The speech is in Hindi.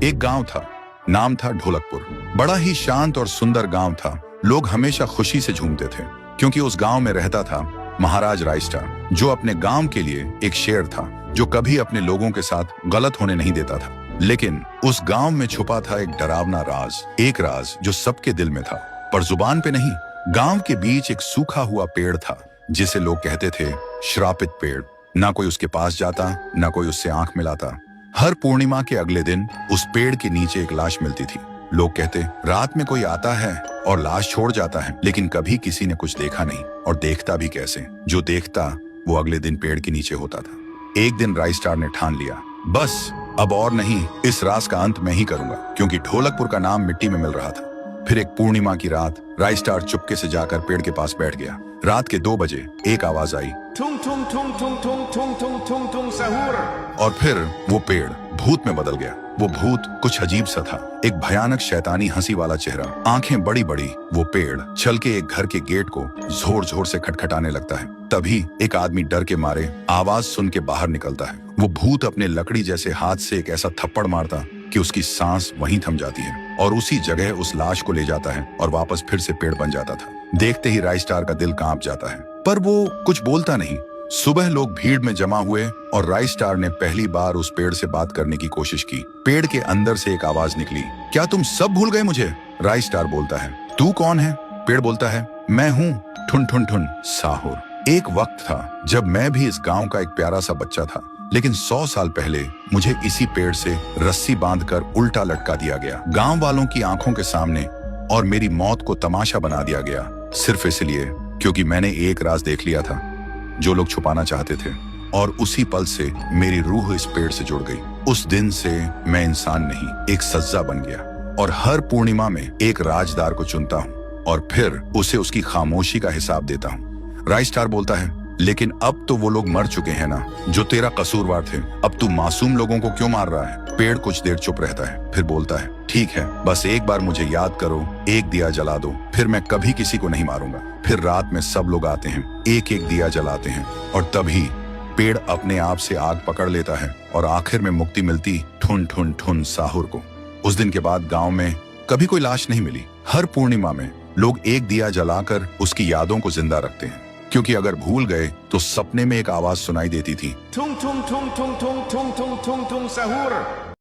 एक गांव था, नाम था ढोलकपुर। बड़ा ही शांत और सुंदर गांव था। लोग हमेशा खुशी से झूमते थे क्योंकि उस गांव में रहता था महाराज रायस्टार, जो अपने गांव के लिए एक शेर था जो कभी अपने लोगों के साथ गलत होने नहीं देता था। लेकिन उस गांव में छुपा था एक डरावना राज, एक राज जो सबके दिल में था पर जुबान पे नहीं। गांव के बीच एक सूखा हुआ पेड़ था जिसे लोग कहते थे श्रापित पेड़। ना कोई उसके पास जाता, ना कोई उससे आंख मिलाता। हर पूर्णिमा के अगले दिन उस पेड़ के नीचे एक लाश मिलती थी। लोग कहते रात में कोई आता है और लाश छोड़ जाता है, लेकिन कभी किसी ने कुछ देखा नहीं और देखता भी कैसे। जो देखता वो अगले दिन पेड़ के नीचे होता था। एक दिन रायस्टार ने ठान लिया, बस अब और नहीं, इस राज का अंत मैं ही करूंगा, क्योंकि ढोलकपुर का नाम मिट्टी में मिल रहा था। फिर एक पूर्णिमा की रात रायस्टार चुपके से जाकर पेड़ के पास बैठ गया। रात के 2 बजे एक आवाज आई, थुंग थुंग थुंग थुंग थुंग थुंग थुंग थुंग थुंग सहूर। और फिर वो पेड़ भूत में बदल गया। वो भूत कुछ अजीब सा था, एक भयानक शैतानी हंसी वाला चेहरा, आंखें बड़ी बड़ी। वो पेड़ चल के एक घर के गेट को जोर जोर से खटखटाने लगता है। तभी एक आदमी डर के मारे आवाज सुन के बाहर निकलता है। वो भूत अपने लकड़ी जैसे हाथ से एक ऐसा थप्पड़ मारता कि उसकी सांस वहीं थम जाती है और उसी जगह उस लाश को ले जाता है और वापस फिर से पेड़ बन जाता था। देखते ही रायस्टार का दिल कांप जाता है, पर वो कुछ बोलता नहीं। सुबह लोग भीड़ में जमा हुए और रायस्टार ने पहली बार उस पेड़ से बात करने की कोशिश की। पेड़ के अंदर से एक आवाज निकली, क्या तुम सब भूल गए मुझे? रायस्टार बोलता है, तू कौन है? पेड़ बोलता है, मैं हूँ ठुन ठुन ठुन साहुर। एक वक्त था जब मैं भी इस गांव का एक प्यारा सा बच्चा था, लेकिन 100 साल पहले मुझे इसी पेड़ से रस्सी बांधकर उल्टा लटका दिया गया, गांव वालों की आंखों के सामने, और मेरी मौत को तमाशा बना दिया गया, सिर्फ इसलिए क्योंकि मैंने एक राज देख लिया था जो लोग छुपाना चाहते थे। और उसी पल से मेरी रूह इस पेड़ से जुड़ गई। उस दिन से मैं इंसान नहीं, एक सज्जा बन गया, और हर पूर्णिमा में एक राजदार को चुनता हूँ और फिर उसे उसकी खामोशी का हिसाब देता हूँ। रायस्टार बोलता है, लेकिन अब तो वो लोग मर चुके हैं ना जो तेरा कसूरवार थे। अब तू मासूम लोगों को क्यों मार रहा है? पेड़ कुछ देर चुप रहता है, फिर बोलता है, ठीक है, बस एक बार मुझे याद करो, एक दिया जला दो, फिर मैं कभी किसी को नहीं मारूंगा। फिर रात में सब लोग आते हैं, एक एक दिया जलाते हैं, और तभी पेड़ अपने आप से आग पकड़ लेता है और आखिर में मुक्ति मिलती ठुन ठुन ठुन साहुर को। उस दिन के बाद गांव में कभी कोई लाश नहीं मिली। हर पूर्णिमा में लोग एक दिया जलाकर उसकी यादों को जिंदा रखते हैं, क्योंकि अगर भूल गए तो सपने में एक आवाज सुनाई देती थी, थुंग थुंग थुंग थुंग थुंग थुंग थुंग थुंग थुंग सहूर।